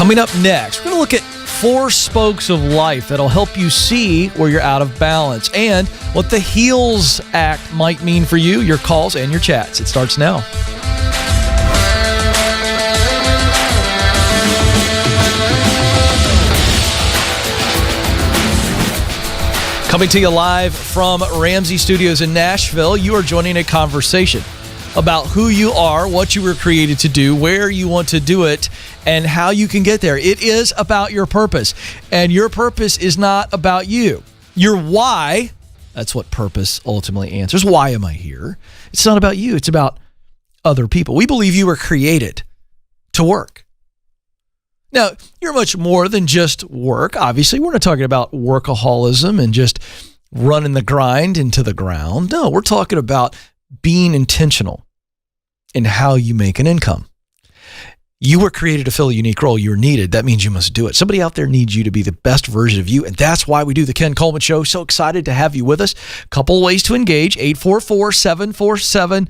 Coming up next, we're going to look at 4 spokes of life that'll help you see where you're out of balance and what the HEALS Act might mean for you, your calls, and your chats. It starts now. Coming to you live from Ramsey Studios in Nashville, you are joining a conversation about who you are, what you were created to do, where you want to do it, and how you can get there. It is about your purpose, and your purpose is not about you. Your why, that's what purpose ultimately answers. Why am I here? It's not about you. It's about other people. We believe you were created to work. Now, you're much more than just work. Obviously, we're not talking about workaholism and just running the grind into the ground. No, we're talking about being intentional in how you make an income. You were created to fill a unique role. You're needed. That means you must do it. Somebody out there needs you to be the best version of you, and that's why we do the Ken Coleman Show. So excited to have you with us. Couple ways to engage. 844-747-2577.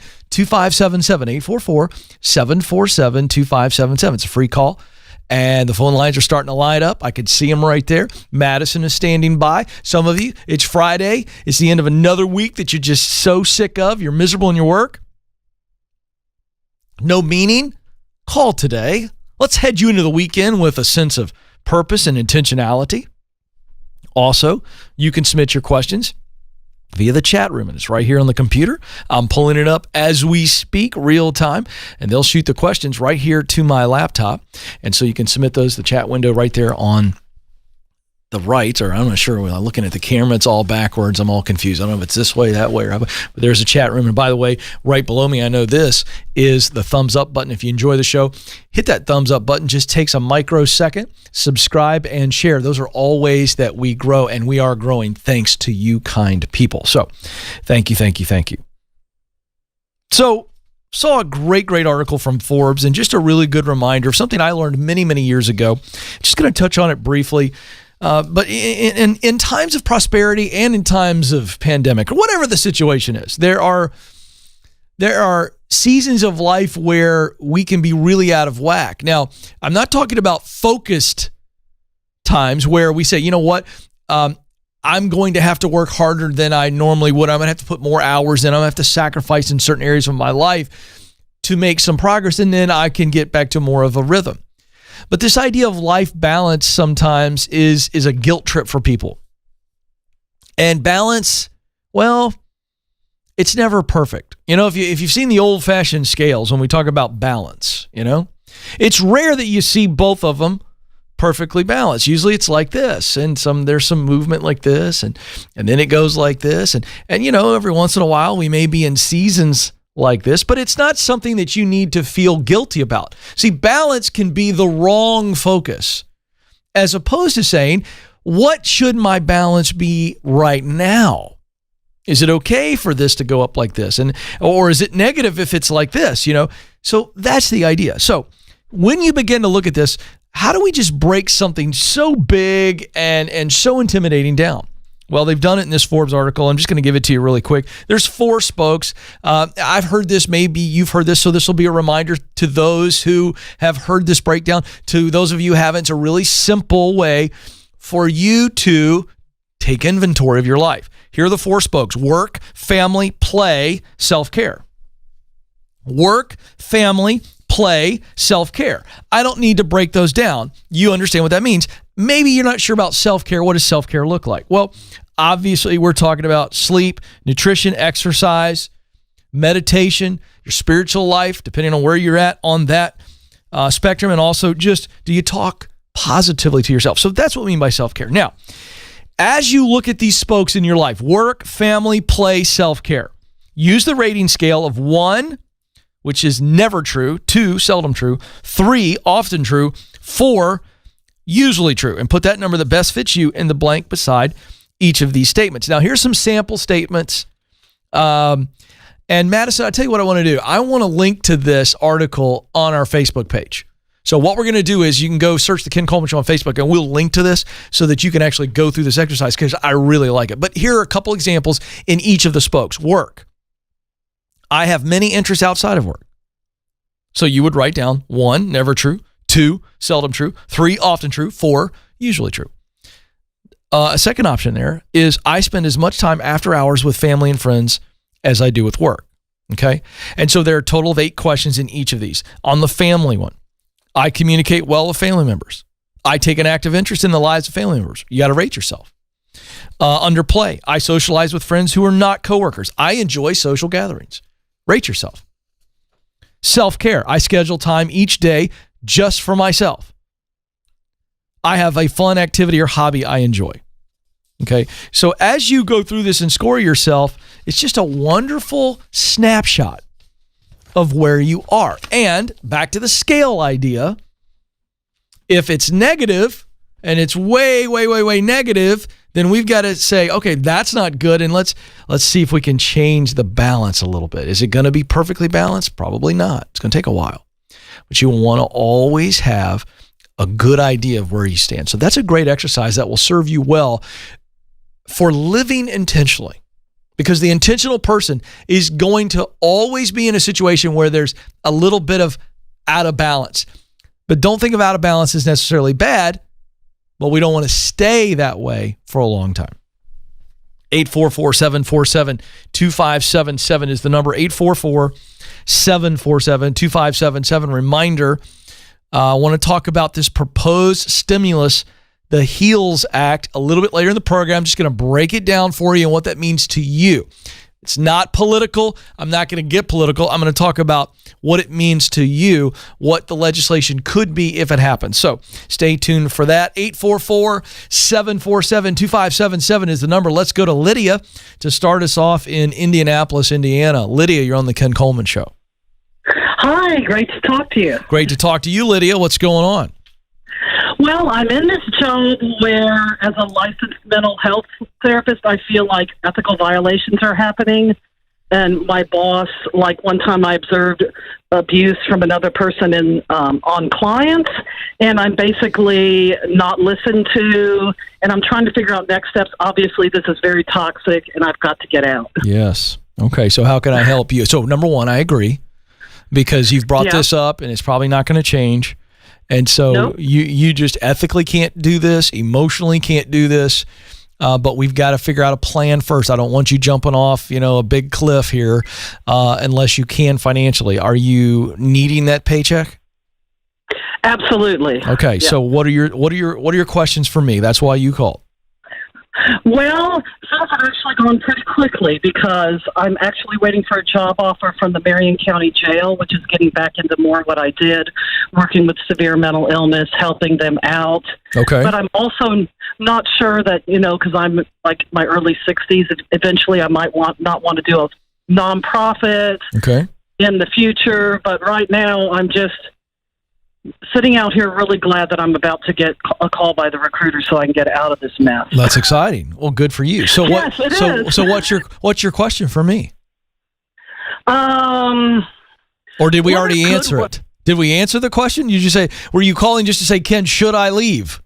844-747-2577. It's a free call. And the phone lines are starting to light up. I could see them right there. Madison is standing by. Some of you, it's Friday. It's the end of another week that you're just so sick of. You're miserable in your work. No meaning. Call today. Let's head you into the weekend with a sense of purpose and intentionality. Also, you can submit your questions via the chat room, and it's right here on the computer. I'm pulling it up as we speak, real time, and they'll shoot the questions right here to my laptop. And so you can submit those to the chat window right there on the right, or I'm not sure. When I'm looking at the camera, it's all backwards. I'm all confused. I don't know if it's this way, that way, but there's a chat room. And by the way, right below me, I know this is the thumbs up button. If you enjoy the show, hit that thumbs up button. Just takes a microsecond. Subscribe and share. Those are all ways that we grow, and we are growing thanks to you kind people. So thank you, thank you, thank you. So saw a great article from Forbes, and just a really good reminder of something I learned many years ago. Just going to touch on it briefly. But in times of prosperity and in times of pandemic, or whatever the situation is, there are seasons of life where we can be really out of whack. Now, I'm not talking about focused times where we say, you know what, I'm going to have to work harder than I normally would. I'm going to have to put more hours in. I'm going to have to sacrifice in certain areas of my life to make some progress, and then I can get back to more of a rhythm. But this idea of life balance sometimes is a guilt trip for people. And balance, well, it's never perfect. You know, if you've seen the old-fashioned scales when we talk about balance, you know, it's rare that you see both of them perfectly balanced. Usually it's like this, and there's some movement like this, and then it goes like this. And you know, every once in a while we may be in seasons like this, but it's not something that you need to feel guilty about. See, balance can be the wrong focus, as opposed to saying, what should my balance be right now? Is it okay for this to go up like this? Or is it negative if it's like this, you know? So that's the idea. So when you begin to look at this, how do we just break something so big and so intimidating down? Well, they've done it in this Forbes article. I'm just going to give it to you really quick. There's 4 spokes. I've heard this. Maybe you've heard this. So this will be a reminder to those who have heard this breakdown. To those of you who haven't, it's a really simple way for you to take inventory of your life. Here are the 4 spokes: work, family, play, self-care. Work, family, play, self-care. I don't need to break those down. You understand what that means. Maybe you're not sure about self-care. What does self-care look like? Well, obviously, we're talking about sleep, nutrition, exercise, meditation, your spiritual life, depending on where you're at on that spectrum, and also just, do you talk positively to yourself? So that's what we mean by self-care. Now, as you look at these spokes in your life, work, family, play, self-care, use the rating scale of 1, which is never true, 2, seldom true, 3, often true, 4, usually true, and put that number that best fits you in the blank beside each of these statements. Now, here's some sample statements. And Madison, I'll tell you what I want to do. I want to link to this article on our Facebook page. So what we're going to do is you can go search the Ken Coleman Show on Facebook, and we'll link to this so that you can actually go through this exercise, because I really like it. But here are a couple examples in each of the spokes. Work. I have many interests outside of work. So you would write down 1, never true. 2, seldom true. 3, often true. 4, usually true. A second option there is I spend as much time after hours with family and friends as I do with work. Okay? And so there are a total of 8 questions in each of these. On the family one, I communicate well with family members. I take an active interest in the lives of family members. You got to rate yourself. Under play, I socialize with friends who are not coworkers. I enjoy social gatherings. Rate yourself. Self-care, I schedule time each day just for myself. I have a fun activity or hobby I enjoy. Okay, so as you go through this and score yourself, it's just a wonderful snapshot of where you are. And back to the scale idea, if it's negative and it's way, way, way, way negative, then we've got to say, okay, that's not good, and let's see if we can change the balance a little bit. Is it going to be perfectly balanced? Probably not. It's going to take a while. But you want to always have a good idea of where you stand. So that's a great exercise that will serve you well for living intentionally, because the intentional person is going to always be in a situation where there's a little bit of out of balance. But don't think of out of balance as necessarily bad, but we don't want to stay that way for a long time. 844-747-2577 is the number. 844-747-2577. Reminder, I want to talk about this proposed stimulus, the HEALS Act, a little bit later in the program. I'm just going to break it down for you and what that means to you. It's not political. I'm not going to get political. I'm going to talk about what it means to you, what the legislation could be if it happens. So stay tuned for that. 844-747-2577 is the number. Let's go to Lydia to start us off in Indianapolis, Indiana. Lydia, you're on the Ken Coleman Show. Hi, great to talk to you. Great to talk to you, Lydia. What's going on? Well, I'm in this job where, as a licensed mental health therapist, I feel like ethical violations are happening. And my boss, like one time I observed abuse from another person on clients, and I'm basically not listened to, and I'm trying to figure out next steps. Obviously, this is very toxic, and I've got to get out. Yes. Okay, so how can I help you? So number one, I agree, because you've brought this up, and it's probably not going to change. And so you just ethically can't do this, emotionally can't do this, but we've got to figure out a plan first. I don't want you jumping off, a big cliff here unless you can financially. Are you needing that paycheck? Absolutely. Okay, so what are your questions for me? That's why you called. Well, things have actually gone pretty quickly because I'm actually waiting for a job offer from the Marion County Jail, which is getting back into more what I did, working with severe mental illness, helping them out. Okay. But I'm also not sure that, because I'm like my early 60s, eventually I might not want to do a nonprofit in the future. But right now I'm just sitting out here really glad that I'm about to get a call by the recruiter so I can get out of this mess. That's exciting. Well, good for you. So yes, it is. So what's your question for me? Or did we already answer it? Did we answer the question? Were you calling just to say, Ken, should I leave?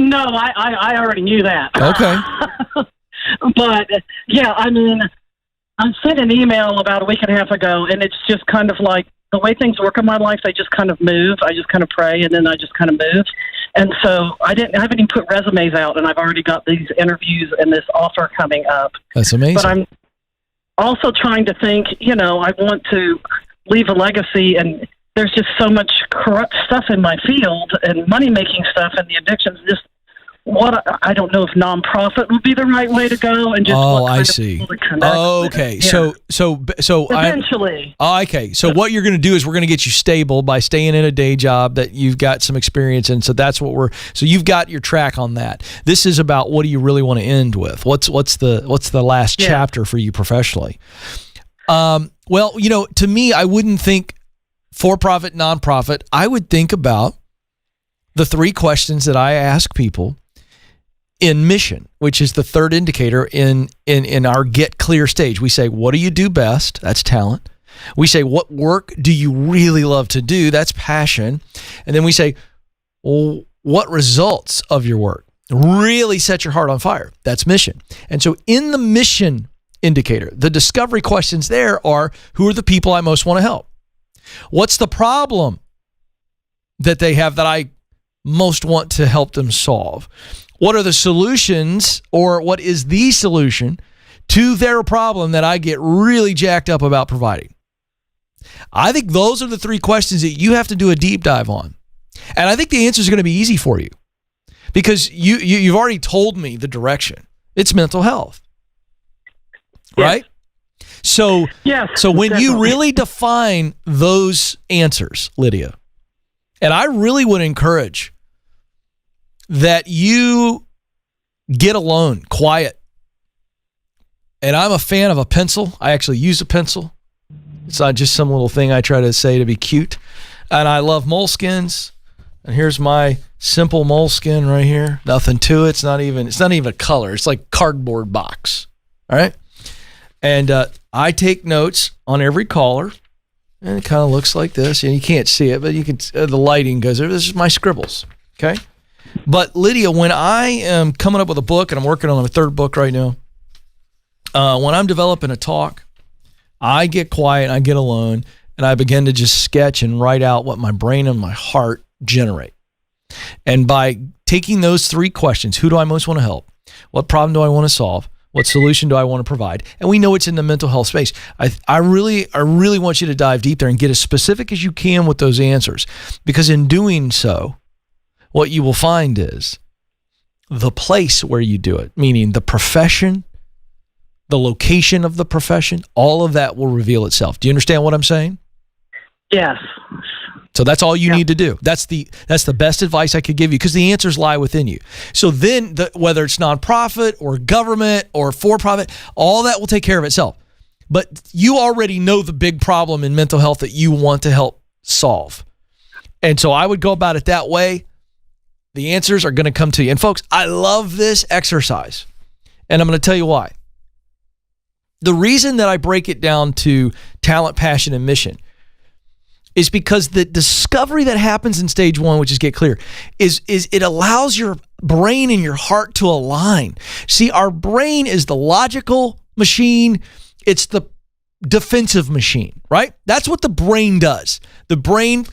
No, I already knew that. Okay. But yeah, I sent an email about a week and a half ago, and it's just kind of like, the way things work in my life, they just kind of move. I just kind of pray, and then I just kind of move. And so I haven't even put resumes out, and I've already got these interviews and this offer coming up. That's amazing. But I'm also trying to think, I want to leave a legacy, and there's just so much corrupt stuff in my field and money-making stuff and the addictions. Just I don't know if nonprofit would be the right way to go, and just I see. Okay, yeah. So eventually. Okay, so what you're going to do is we're going to get you stable by staying in a day job that you've got some experience in. So that's what so you've got your track on that. This is about what do you really want to end with? What's the last chapter for you professionally? Well, to me, I wouldn't think for-profit, nonprofit. I would think about the 3 questions that I ask people in mission, which is the third indicator in our get clear stage. We say, what do you do best? That's talent. We say, what work do you really love to do? That's passion. And then we say, well, what results of your work really set your heart on fire? That's mission. And so in the mission indicator, the discovery questions there are, who are the people I most want to help? What's the problem that they have that I most want to help them solve? What are the solutions, or what is the solution to their problem that I get really jacked up about providing? I think those are the three questions that you have to do a deep dive on. And I think the answer is going to be easy for you because you've already told me the direction. It's mental health, right? So, so when definitely. you really define those answers, Lydia, and I really would encourage that you get alone, quiet. And I'm a fan of a pencil. I actually use a pencil. It's not just some little thing I try to say to be cute. And I love moleskins. And here's my simple moleskin right here. Nothing to it. It's not even a color. It's like cardboard box. All right. And I take notes on every caller. And it kind of looks like this. And you can't see it, but you can. The lighting goes there. This is my scribbles. Okay. But Lydia, when I am coming up with a book, and I'm working on a third book right now, when I'm developing a talk, I get quiet, I get alone, and I begin to just sketch and write out what my brain and my heart generate. And by taking those three questions, who do I most want to help? What problem do I want to solve? What solution do I want to provide? And we know it's in the mental health space. I really want you to dive deep there and get as specific as you can with those answers, because in doing so, what you will find is the place where you do it, meaning the profession, the location of the profession, all of that will reveal itself. Do you understand what I'm saying? Yes. So that's all you need to do. That's the best advice I could give you, because the answers lie within you. So then whether it's nonprofit or government or for-profit, all that will take care of itself. But you already know the big problem in mental health that you want to help solve. And so I would go about it that way. The answers are going to come to you. And folks, I love this exercise. And I'm going to tell you why. The reason that I break it down to talent, passion, and mission is because the discovery that happens in stage one, which is get clear, is it allows your brain and your heart to align. See, our brain is the logical machine. It's the defensive machine, right? That's what the brain does. The brain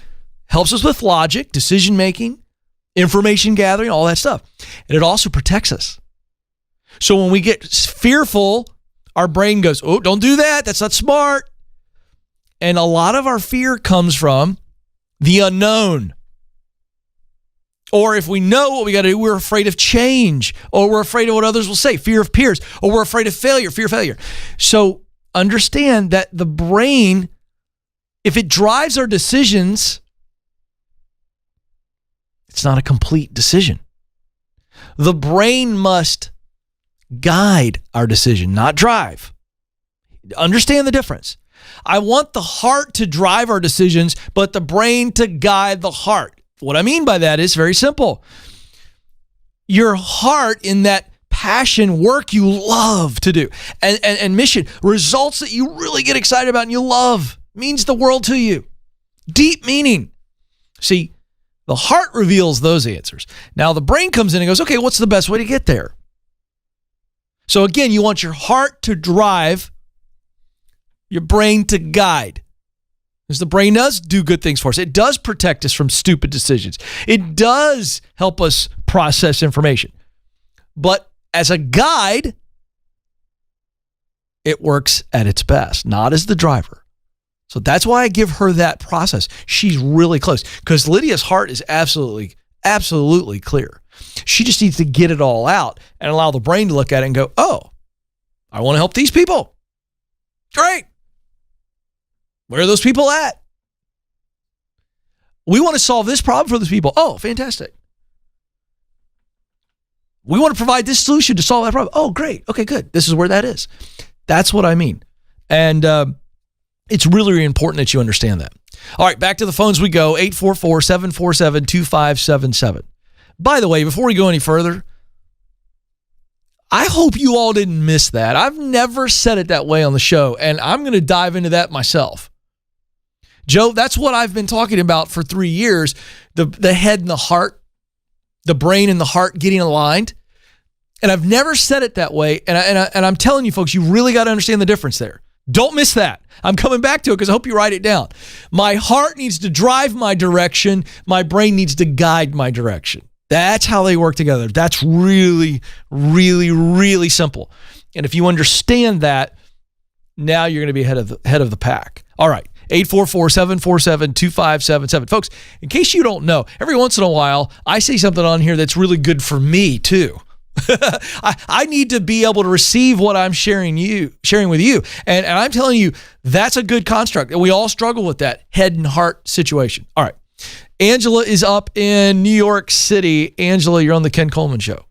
helps us with logic, decision-making, information gathering, all that stuff. And it also protects us. So when we get fearful, our brain goes, oh, don't do that. That's not smart. And a lot of our fear comes from the unknown. Or if we know what we got to do, we're afraid of change, or we're afraid of what others will say, fear of peers, or we're afraid of failure, fear of failure. So understand that the brain, if it drives our decisions, it's not a complete decision. The brain must guide our decision, not drive. Understand the difference. I want the heart to drive our decisions, but the brain to guide the heart. What I mean by that is very simple. Your heart in that passion, work you love to do, and mission, results that you really get excited about and you love, means the world to you. Deep meaning. See, the heart reveals those answers. Now the brain comes in and goes, okay, what's the best way to get there? So again, you want your heart to drive, your brain to guide. As the brain does do good things for us. It does protect us from stupid decisions. It does help us process information. But as a guide, it works at its best, not as the driver. So that's why I give her that process. She's really close, because Lydia's heart is absolutely, absolutely clear. She just needs to get it all out and allow the brain to look at it and go, oh, I want to help these people. Great. Where are those people at? We want to solve this problem for those people. Oh, fantastic. We want to provide this solution to solve that problem. Oh, great. Okay, good. This is where that is. That's what I mean. And it's really, really important that you understand that. All right, back to the phones we go. 844-747-2577. By the way, before we go any further, I hope you all didn't miss that. I've never said it that way on the show, and I'm going to dive into that myself. Joe, that's what I've been talking about for 3 years, the head and the heart, the brain and the heart getting aligned. And I've never said it that way. And I'm telling you folks, you really got to understand the difference there. Don't miss that. I'm coming back to it because I hope you write it down. My heart needs to drive my direction. My brain needs to guide my direction. That's how they work together. That's really, really, really simple. And if you understand that, now you're going to be head of the pack. All right. 844-747-2577. Folks, in case you don't know, every once in a while, I say something on here that's really good for me too. I need to be able to receive what I'm sharing with you. And I'm telling you, that's a good construct. And we all struggle with that head and heart situation. All right. Angela is up in New York City. Angela, you're on the Ken Coleman Show.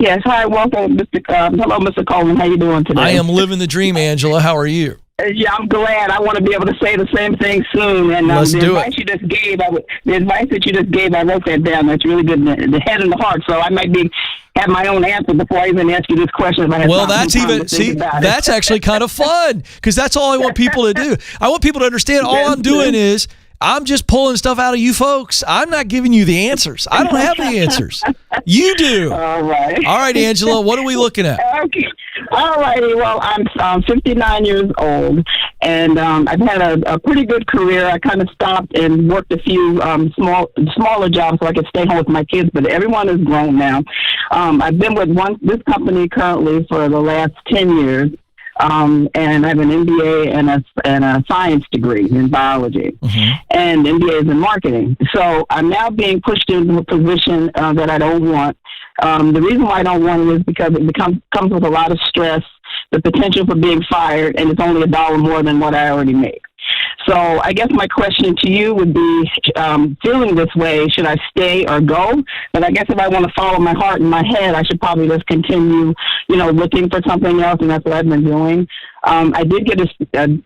Yes. Hi. Welcome, hello, Mr. Coleman. How you doing today? I am living the dream, Angela. How are you? Yeah, I'm glad. I want to be able to say the same thing soon. And Let's the do advice you just gave, the advice that you just gave, I wrote that down. That's really good. The head and the heart. So I might have my own answer before I even ask you this question. That's actually kind of fun because that's all I want people to do. I want people to understand all I'm doing is I'm just pulling stuff out of you folks. I'm not giving you the answers. I don't have the answers. You do. All right. All right, Angela, what are we looking at? Okay. All righty. Well, I'm 59 years old, and I've had a pretty good career. I kind of stopped and worked a few smaller jobs so I could stay home with my kids, but everyone is grown now. I've been with this company currently for the last 10 years. And I have an MBA and a science degree in biology, and MBA is in marketing. So I'm now being pushed into a position that I don't want. The reason why I don't want it is because it comes with a lot of stress, the potential for being fired, and it's only $1 more than what I already make. So I guess my question to you would be, feeling this way, should I stay or go? But I guess if I want to follow my heart and my head, I should probably just continue, looking for something else, and that's what I've been doing. I did get a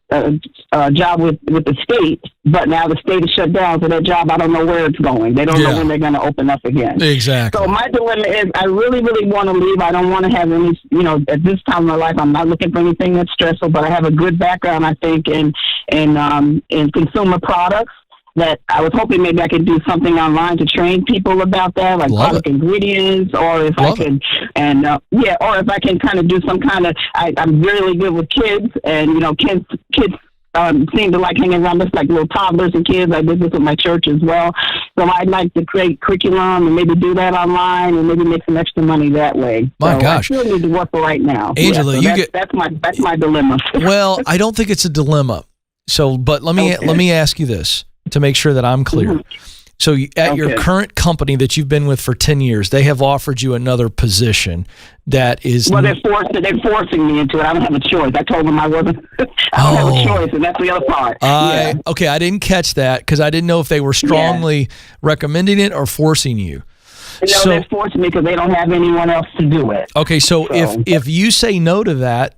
job with the state, but now the state is shut down, so that job, I don't know where it's going. They don't know when they're going to open up again. Exactly. So my dilemma is I really, really want to leave. I don't want to have any, at this time of my life, I'm not looking for anything that's stressful, but I have a good background, I think, in consumer products. That I was hoping maybe I could do something online to train people about that, like product ingredients, or if I can, or if I can kind of do some kind of. I'm really good with kids, and kids seem to like hanging around just like little toddlers and kids. I did this with my church as well, so I'd like to create curriculum and maybe do that online and maybe make some extra money that way. My gosh, I still need to work for right now, Angela. That's my dilemma. Well, I don't think it's a dilemma. So, but let me ask you this, to make sure that I'm clear. So at your current company that you've been with for 10 years, they have offered you another position that is... Well, they're forcing me into it. I don't have a choice. I told them I wasn't... I don't have a choice, and that's the other part. Okay, I didn't catch that because I didn't know if they were strongly recommending it or forcing you. No, they're forcing me because they don't have anyone else to do it. Okay, so if you say no to that,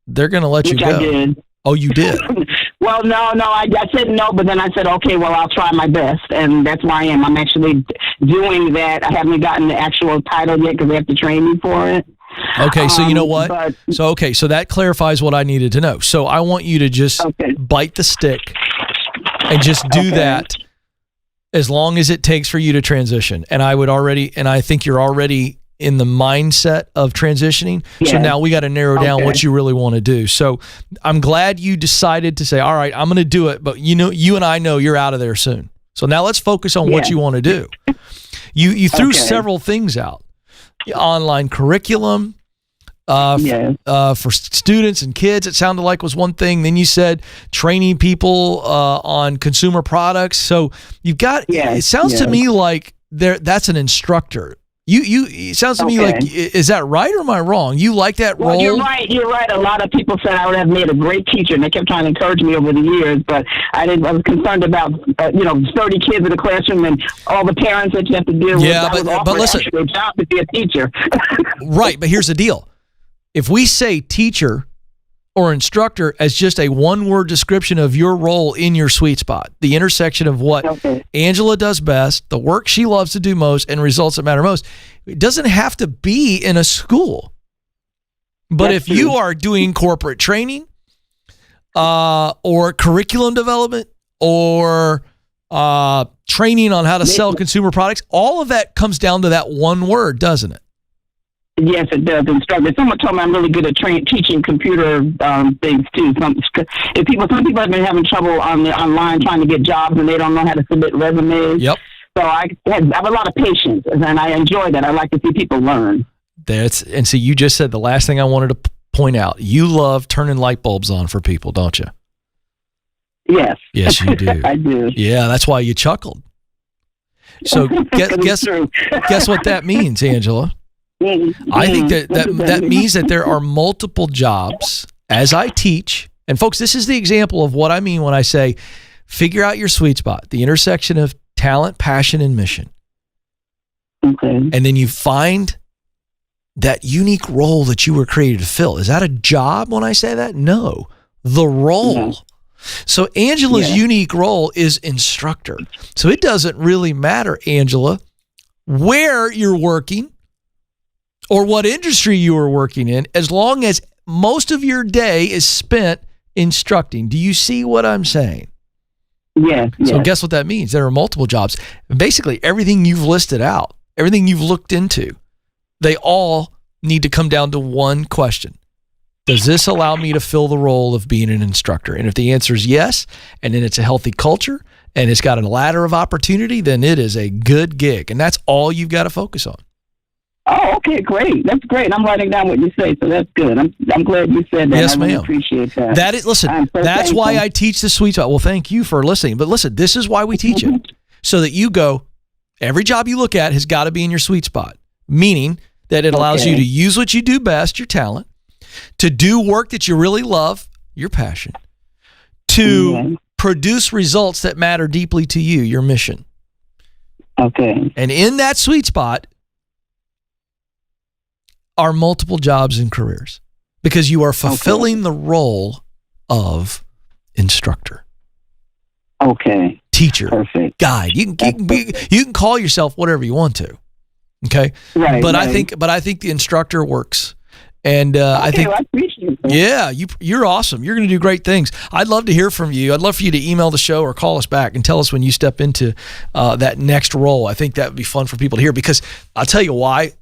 they're going to let you go. I did. Oh, you did? Well, no, I said no, but then I said, okay, well, I'll try my best, and that's why I am. I'm actually doing that. I haven't gotten the actual title yet because they have to train me for it. Okay, so you know what? So that clarifies what I needed to know. So I want you to just bite the stick and just do that as long as it takes for you to transition. And I think you're already in the mindset of transitioning. Yes. So now we got to narrow down what you really want to do. So I'm glad you decided to say, all right, I'm going to do it. But you and I know you're out of there soon. So now let's focus on what you want to do. You threw several things out. Online curriculum for students and kids, it sounded like was one thing. Then you said training people on consumer products. So you've got, it sounds to me like that's an instructor. It sounds to me like, is that right or am I wrong? You like that role? You're right. A lot of people said I would have made a great teacher, and they kept trying to encourage me over the years, but I was concerned about, 30 kids in a classroom and all the parents that you have to deal with. Yeah, but listen. A job to be a teacher. Right, but here's the deal. If we say teacher or instructor as just a one-word description of your role in your sweet spot, the intersection of what Angela does best, the work she loves to do most, and results that matter most, it doesn't have to be in a school. But if you are doing corporate training or curriculum development or training on how to sell consumer products, all of that comes down to that one word, doesn't it? Yes, it does. Instructor. Someone told me I'm really good at teaching computer things too. Some people have been having trouble online trying to get jobs, and they don't know how to submit resumes. Yep. So I have a lot of patience, and I enjoy that. I like to see people learn. And so you just said the last thing I wanted to point out. You love turning light bulbs on for people, don't you? Yes. Yes, you do. I do. Yeah, that's why you chuckled. So guess what that means, Angela? I think that means that there are multiple jobs as I teach. And folks, this is the example of what I mean when I say figure out your sweet spot, the intersection of talent, passion, and mission. Okay. And then you find that unique role that you were created to fill. Is that a job when I say that? No, the role. Yeah. So Angela's unique role is instructor. So it doesn't really matter, Angela, where you're working or what industry you are working in, as long as most of your day is spent instructing. Do you see what I'm saying? Yes. So guess what that means? There are multiple jobs. Basically, everything you've listed out, everything you've looked into, they all need to come down to one question. Does this allow me to fill the role of being an instructor? And if the answer is yes, and then it's a healthy culture, and it's got a ladder of opportunity, then it is a good gig. And that's all you've got to focus on. Oh, okay, great. That's great. I'm writing down what you say, so that's good. I'm glad you said that. Yes, I really ma'am. appreciate that. That is, listen, that's why I teach the sweet spot. Well, thank you for listening. But listen, this is why we teach it. So that you go, every job you look at has got to be in your sweet spot, meaning that it allows you to use what you do best, your talent, to do work that you really love, your passion, to produce results that matter deeply to you, your mission. Okay. And in that sweet spot are multiple jobs and careers because you are fulfilling the role of instructor. Okay. Teacher. Perfect. Guide. You can call yourself whatever you want to. Okay. Right. But I think the instructor works. And I think, I appreciate that. Yeah, you're awesome. You're going to do great things. I'd love to hear from you. I'd love for you to email the show or call us back and tell us when you step into that next role. I think that would be fun for people to hear because I'll tell you why,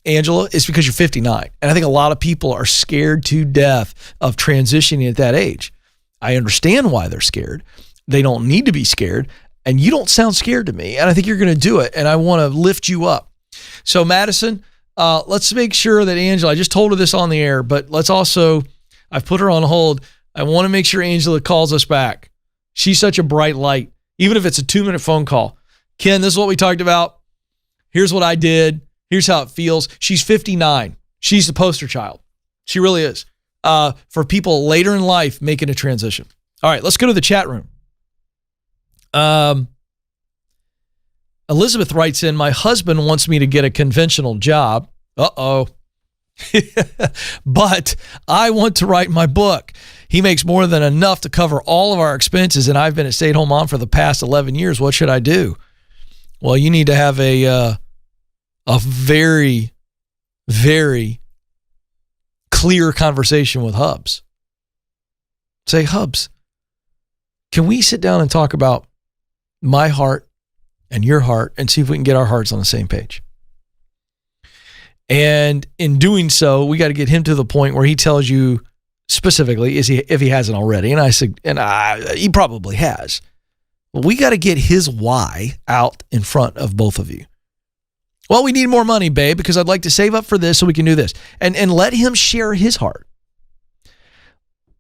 Angela, it's because you're 59. And I think a lot of people are scared to death of transitioning at that age. I understand why they're scared. They don't need to be scared. And you don't sound scared to me. And I think you're going to do it. And I want to lift you up. So Madison, let's make sure that Angela, I just told her this on the air, but let's also, I've put her on hold. I want to make sure Angela calls us back. She's such a bright light, even if it's a 2-minute phone call. Ken, this is what we talked about. Here's what I did. Here's how it feels. She's 59. She's the poster child. She really is. For people later in life making a transition. All right, let's go to the chat room. Elizabeth writes in, my husband wants me to get a conventional job. Uh-oh. But I want to write my book. He makes more than enough to cover all of our expenses, and I've been a stay-at-home mom for the past 11 years. What should I do? Well, you need to have a very, very clear conversation with Hubs. Say, Hubs, can we sit down and talk about my heart and your heart and see if we can get our hearts on the same page? And in doing so, we got to get him to the point where he tells you specifically, if he hasn't already, and I said, he probably has. Well, we got to get his why out in front of both of you. Well, we need more money, babe, because I'd like to save up for this so we can do this. And let him share his heart.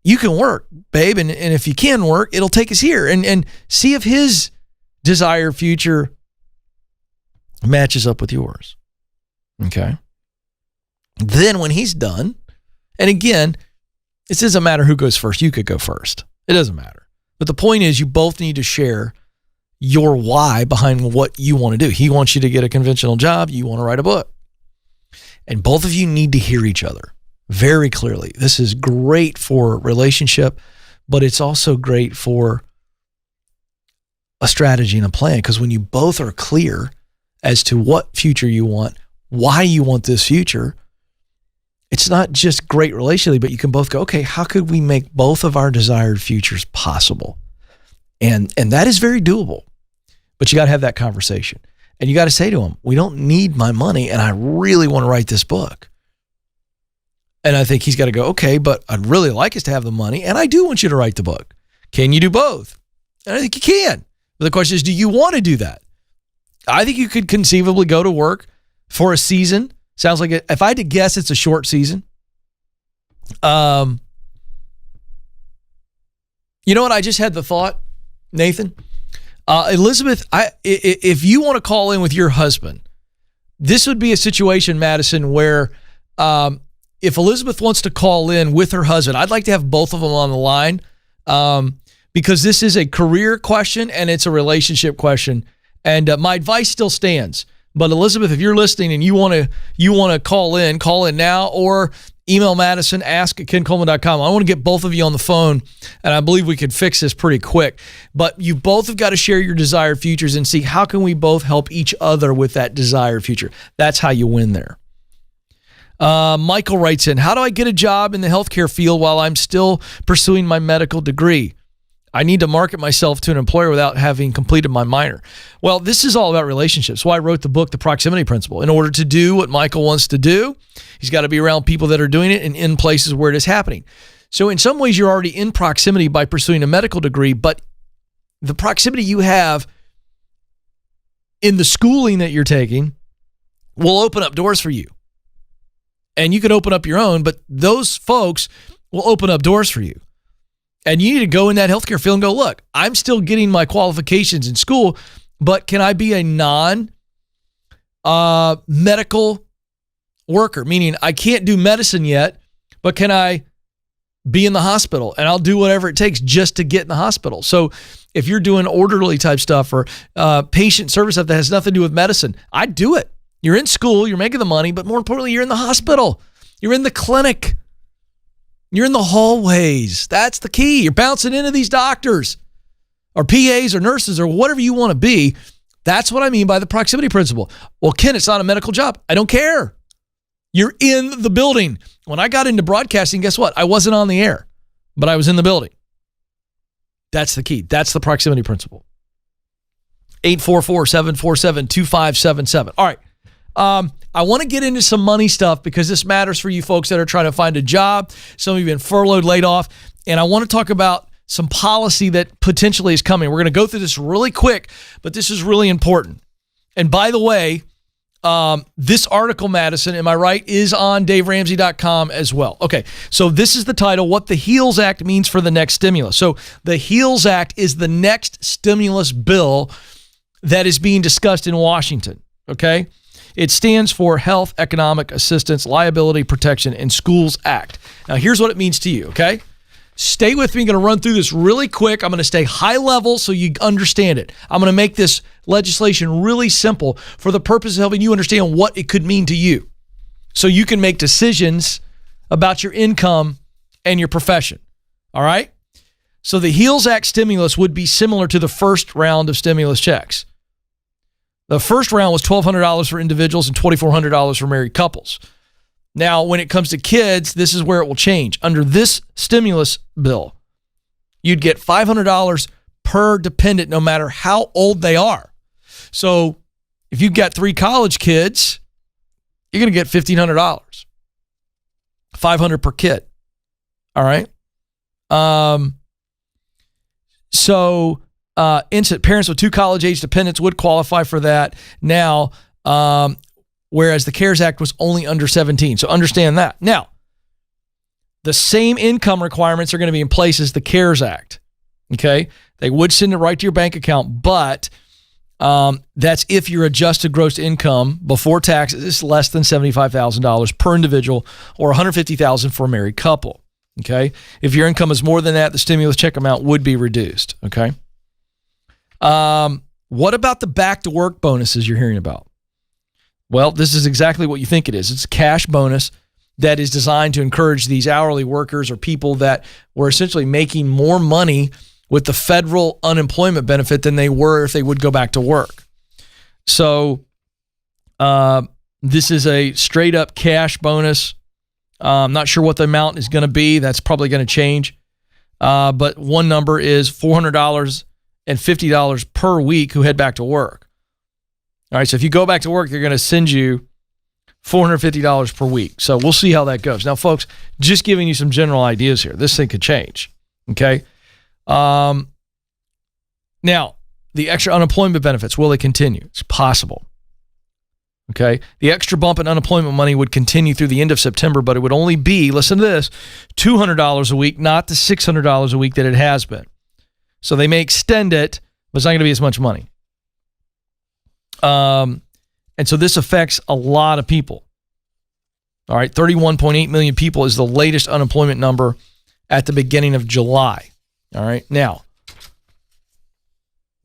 You can work, babe, and if you can work, it'll take us here. And see if his desired future matches up with yours. Okay? Then when he's done, and again, it doesn't matter who goes first. You could go first. It doesn't matter. But the point is you both need to share your why behind what you want to do. He wants you to get a conventional job. You want to write a book. And both of you need to hear each other very clearly. This is great for relationship, but it's also great for a strategy and a plan, because when you both are clear as to what future you want, why you want this future, it's not just great relationally, but you can both go, okay, how could we make both of our desired futures possible? And that is very doable, but you got to have that conversation. And you got to say to them, we don't need my money, and I really want to write this book. And I think he's got to go, okay, but I'd really like us to have the money, and I do want you to write the book. Can you do both? And I think you can. But the question is, do you want to do that? I think you could conceivably go to work for a season. Sounds like, if I had to guess, it's a short season. You know what? I just had the thought, Nathan. Elizabeth, if you want to call in with your husband, this would be a situation, Madison, where if Elizabeth wants to call in with her husband, I'd like to have both of them on the line because this is a career question and it's a relationship question. And my advice still stands. But Elizabeth, if you're listening and you want to call in now, or email Madison, ask@kencoleman.com. I want to get both of you on the phone, and I believe we could fix this pretty quick. But you both have got to share your desired futures and see how can we both help each other with that desired future. That's how you win there. Michael writes in, how do I get a job in the healthcare field while I'm still pursuing my medical degree? I need to market myself to an employer without having completed my minor. Well, this is all about relationships. So I wrote the book, The Proximity Principle. In order to do what Michael wants to do, he's got to be around people that are doing it and in places where it is happening. So in some ways, you're already in proximity by pursuing a medical degree, but the proximity you have in the schooling that you're taking will open up doors for you. And you can open up your own, but those folks will open up doors for you. And you need to go in that healthcare field and go, look, I'm still getting my qualifications in school, but can I be a non-medical worker? Meaning I can't do medicine yet, but can I be in the hospital? And I'll do whatever it takes just to get in the hospital. So if you're doing orderly type stuff or patient service stuff that has nothing to do with medicine, I'd do it. You're in school, you're making the money, but more importantly, you're in the hospital. You're in the clinic. You're in the hallways. That's the key. You're bouncing into these doctors or PAs or nurses or whatever you want to be. That's what I mean by the proximity principle. Well, Ken, it's not a medical job. I don't care. You're in the building. When I got into broadcasting, guess what? I wasn't on the air, but I was in the building. That's the key. That's the proximity principle. 844-747-2577. All right. I want to get into some money stuff because this matters for you folks that are trying to find a job. Some of you have been furloughed, laid off, and I want to talk about some policy that potentially is coming. We're going to go through this really quick, but this is really important. And by the way, this article, Madison, am I right, is on DaveRamsey.com as well. Okay, so this is the title, What the HEALS Act Means for the Next Stimulus. So the HEALS Act is the next stimulus bill that is being discussed in Washington, okay? It stands for Health, Economic Assistance, Liability Protection, and Schools Act. Now, here's what it means to you, okay? Stay with me. I'm going to run through this really quick. I'm going to stay high level so you understand it. I'm going to make this legislation really simple for the purpose of helping you understand what it could mean to you so you can make decisions about your income and your profession, all right? So the HEALS Act stimulus would be similar to the first round of stimulus checks. The first round was $1,200 for individuals and $2,400 for married couples. Now, when it comes to kids, this is where it will change. Under this stimulus bill, you'd get $500 per dependent no matter how old they are. So if you've got 3 college kids, you're going to get $1,500. $500 per kid. All right? Instant parents with 2 college-age dependents would qualify for that now, whereas the CARES Act was only under 17. So understand that. Now, the same income requirements are going to be in place as the CARES Act. Okay? They would send it right to your bank account, but that's if your adjusted gross income before taxes is less than $75,000 per individual or $150,000 for a married couple. Okay? If your income is more than that, the stimulus check amount would be reduced. Okay? What about the back to work bonuses you're hearing about? Well, this is exactly what you think it is. It's a cash bonus that is designed to encourage these hourly workers or people that were essentially making more money with the federal unemployment benefit than they were if they would go back to work. So this is a straight up cash bonus. I'm not sure what the amount is going to be. That's probably going to change. But one number is $400 and $50 per week who head back to work. All right, so if you go back to work, they're going to send you $450 per week. So we'll see how that goes. Now, folks, just giving you some general ideas here. This thing could change, okay? Now, the extra unemployment benefits, will they continue? It's possible, okay? The extra bump in unemployment money would continue through the end of September, but it would only be, listen to this, $200 a week, not the $600 a week that it has been. So they may extend it, but it's not going to be as much money. And so this affects a lot of people. All right, 31.8 million people is the latest unemployment number at the beginning of July. All right, now,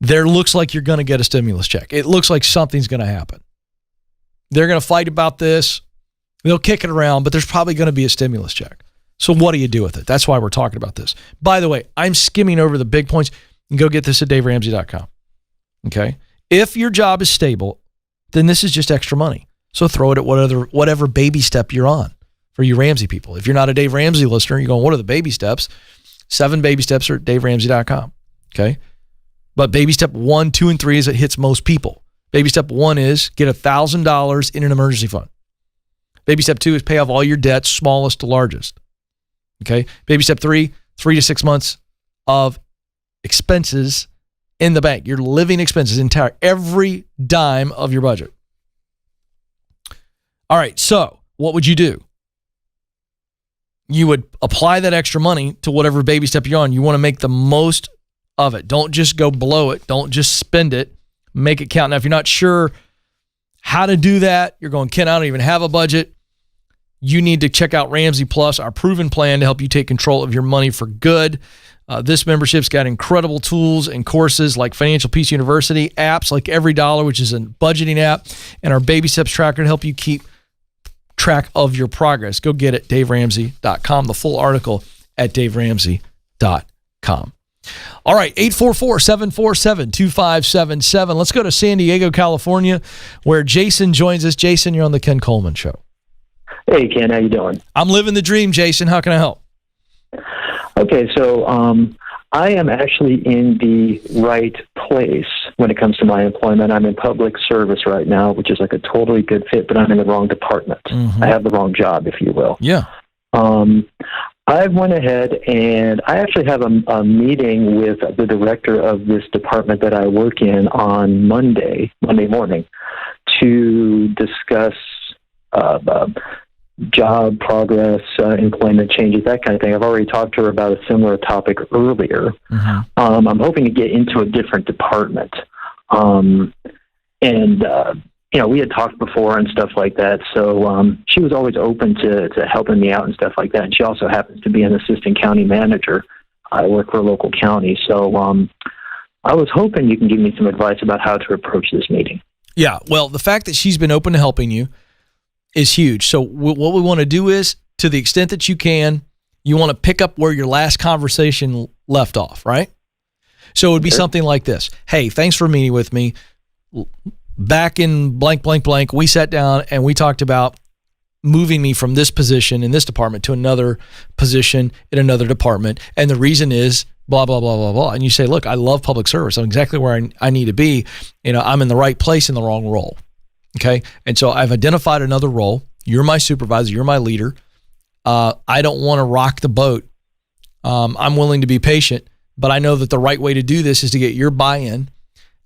there looks like you're going to get a stimulus check. It looks like something's going to happen. They're going to fight about this. They'll kick it around, but there's probably going to be a stimulus check. So what do you do with it? That's why we're talking about this. By the way, I'm skimming over the big points. You can go get this at DaveRamsey.com. Okay? If your job is stable, then this is just extra money. So throw it at whatever baby step you're on for you Ramsey people. If you're not a Dave Ramsey listener, you're going, what are the baby steps? 7 baby steps are at DaveRamsey.com. Okay? But baby step 1, 2, and 3 is it hits most people. Baby step 1 is get $1,000 in an emergency fund. Baby step 2 is pay off all your debts, smallest to largest. Okay? Baby step 3, 3 to 6 months of expenses in the bank. Your living expenses, every dime of your budget. All right, so what would you do? You would apply that extra money to whatever baby step you're on. You want to make the most of it. Don't just go blow it. Don't just spend it. Make it count. Now, if you're not sure how to do that, you're going, Ken, I don't even have a budget. You need to check out Ramsey Plus, our proven plan to help you take control of your money for good. This membership's got incredible tools and courses like Financial Peace University, apps like Every Dollar, which is a budgeting app, and our Baby Steps Tracker to help you keep track of your progress. Go get it, DaveRamsey.com. The full article at DaveRamsey.com. All right, 844-747-2577. Let's go to San Diego, California, where Jason joins us. Jason, you're on the Ken Coleman Show. Hey, Ken, how you doing? I'm living the dream, Jason. How can I help? Okay, so I am actually in the right place when it comes to my employment. I'm in public service right now, which is like a totally good fit, but I'm in the wrong department. I have the wrong job, if you will. Yeah. I went ahead and I actually have a meeting with the director of this department that I work in on Monday morning, to discuss job progress, employment changes, that kind of thing. I've already talked to her about a similar topic earlier. I'm hoping to get into a different department. We had talked before and stuff like that. So she was always open to helping me out and stuff like that. And she also happens to be an assistant county manager. I work for a local county. So I was hoping you can give me some advice about how to approach this meeting. Yeah, well, the fact that she's been open to helping you is huge. So what we want to do is, to the extent that you can, you want to pick up where your last conversation left off, right? So it would be something like this. Hey, thanks for meeting with me. Back in blank, blank, blank, we sat down and we talked about moving me from this position in this department to another position in another department. And the reason is blah, blah, blah, blah, blah. And you say, look, I love public service. I'm exactly where I need to be. I'm in the right place in the wrong role. Okay. And so I've identified another role. You're my supervisor. You're my leader. I don't want to rock the boat. I'm willing to be patient, but I know that the right way to do this is to get your buy-in.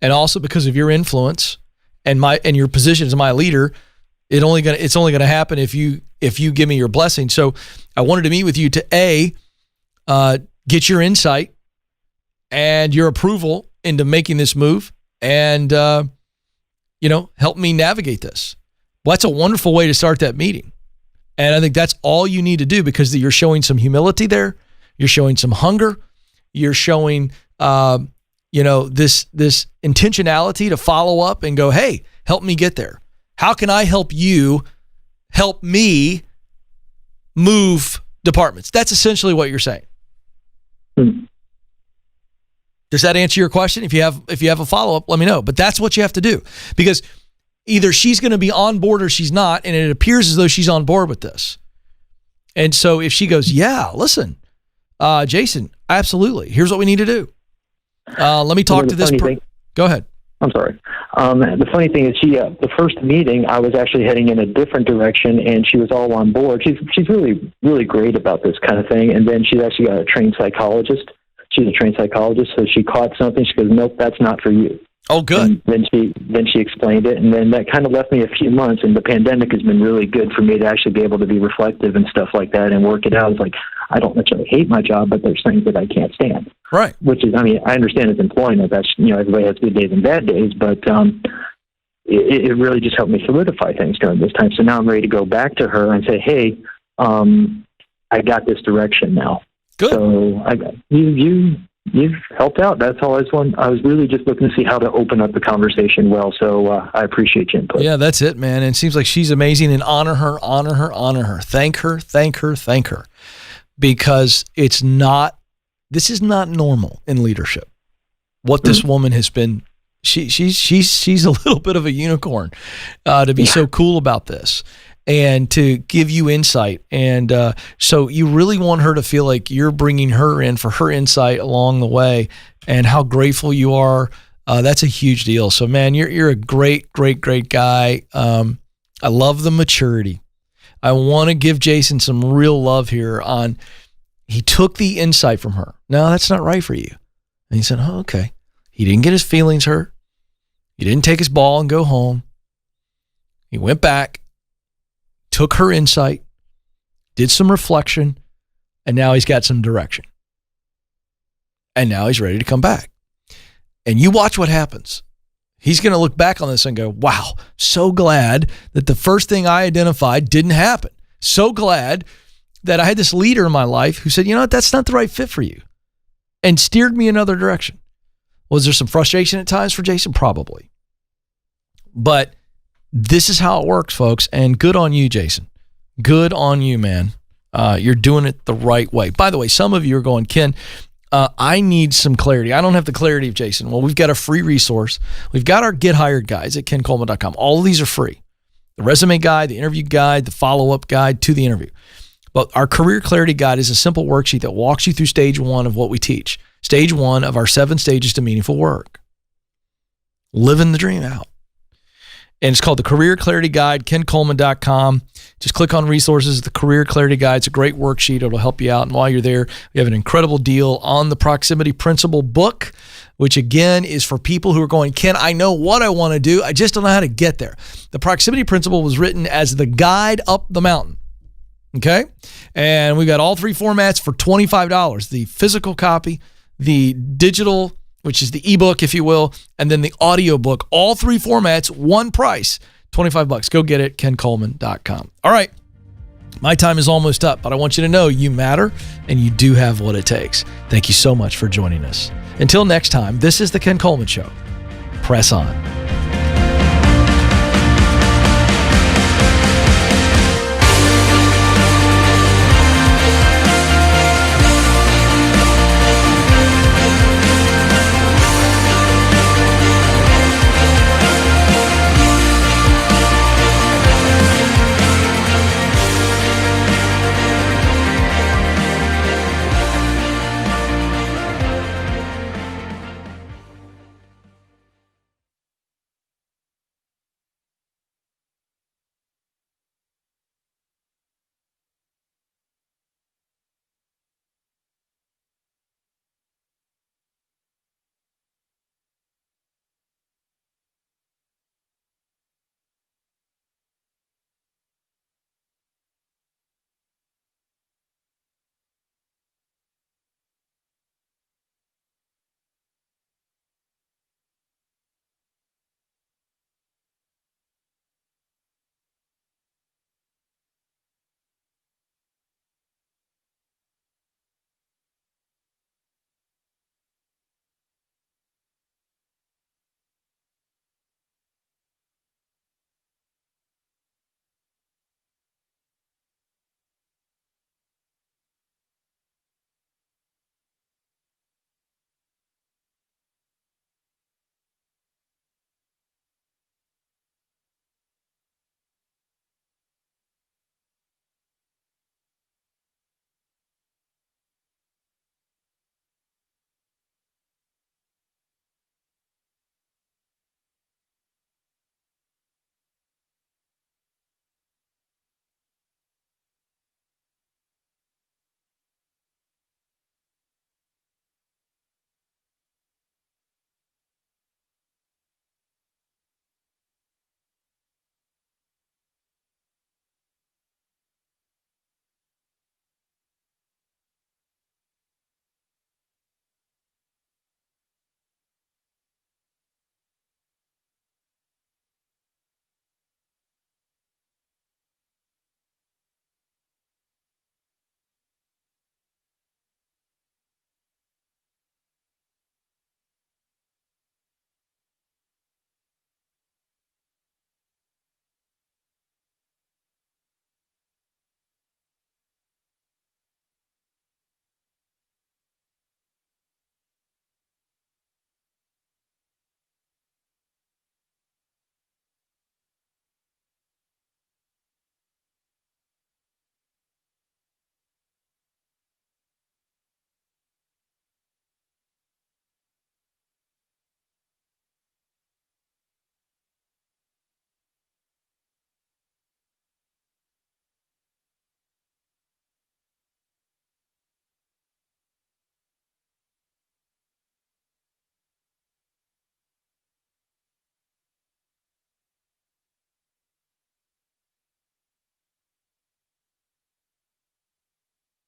And also because of your influence and your position as my leader, it's only going to happen if you give me your blessing. So I wanted to meet with you to get your insight and your approval into making this move, and help me navigate this. Well, that's a wonderful way to start that meeting. And I think that's all you need to do, because you're showing some humility there. You're showing some hunger. You're showing, this intentionality to follow up and go, hey, help me get there. How can I help you help me move departments? That's essentially what you're saying. Does that answer your question? If you have a follow-up, let me know. But that's what you have to do, because either she's going to be on board or she's not, and it appears as though she's on board with this. And so if she goes, yeah, listen, Jason, absolutely. Here's what we need to do. Let me talk to this. Go ahead. I'm sorry. The funny thing is, the first meeting, I was actually heading in a different direction, and she was all on board. She's really, really great about this kind of thing. And then she's actually got a trained psychologist. She's a trained psychologist, so she caught something. She goes, "Nope, that's not for you." Oh, good. And then she explained it, and then that kind of left me a few months. And the pandemic has been really good for me to actually be able to be reflective and stuff like that and work it out. It's like, I don't necessarily hate my job, but there's things that I can't stand. Right. Which is, I mean, I understand it's employment. That's, everybody has good days and bad days, but it really just helped me solidify things during this time. So now I'm ready to go back to her and say, "Hey, I got this direction now." Good. So you've helped out. That's all I was really just looking to see how to open up the conversation well. So I appreciate your input. Yeah, that's it, man. And it seems like she's amazing, and honor her, honor her, honor her. Thank her, thank her, thank her. Because this is not normal in leadership. What this woman has been, she's a little bit of a unicorn to be so cool about this and to give you insight. And so you really want her to feel like you're bringing her in for her insight along the way, and how grateful you are. That's a huge deal. So, man, you're a great, great, great guy. I love the maturity. I want to give Jason some real love here on, he took the insight from her. No, that's not right for you. And he said, "Oh, okay." He didn't get his feelings hurt. He didn't take his ball and go home. He went back, took her insight, did some reflection, and now he's got some direction. And now he's ready to come back. And you watch what happens. He's going to look back on this and go, "Wow, so glad that the first thing I identified didn't happen. So glad that I had this leader in my life who said, you know what, that's not the right fit for you," and steered me another direction. Was there some frustration at times for Jason? Probably. But this is how it works, folks. And good on you, Jason. Good on you, man. You're doing it the right way. By the way, some of you are going, "Ken, I need some clarity. I don't have the clarity of Jason." Well, we've got a free resource. We've got our Get Hired guides at kencoleman.com. All of these are free. The resume guide, the interview guide, the follow-up guide to the interview. But our Career Clarity Guide is a simple worksheet that walks you through stage 1 of what we teach. Stage 1 of our 7 stages to meaningful work. Living the dream out. And it's called the Career Clarity Guide, kencoleman.com. Just click on resources, the Career Clarity Guide. It's a great worksheet. It'll help you out. And while you're there, we have an incredible deal on the Proximity Principle book, which again is for people who are going, "Ken, I know what I want to do. I just don't know how to get there." The Proximity Principle was written as the guide up the mountain. Okay? And we've got all 3 formats for $25. The physical copy, the digital, which is the ebook, if you will, and then the audio book. All 3 formats, one price, $25. Go get it, kencoleman.com. All right. My time is almost up, but I want you to know you matter and you do have what it takes. Thank you so much for joining us. Until next time, this is the Ken Coleman Show. Press on.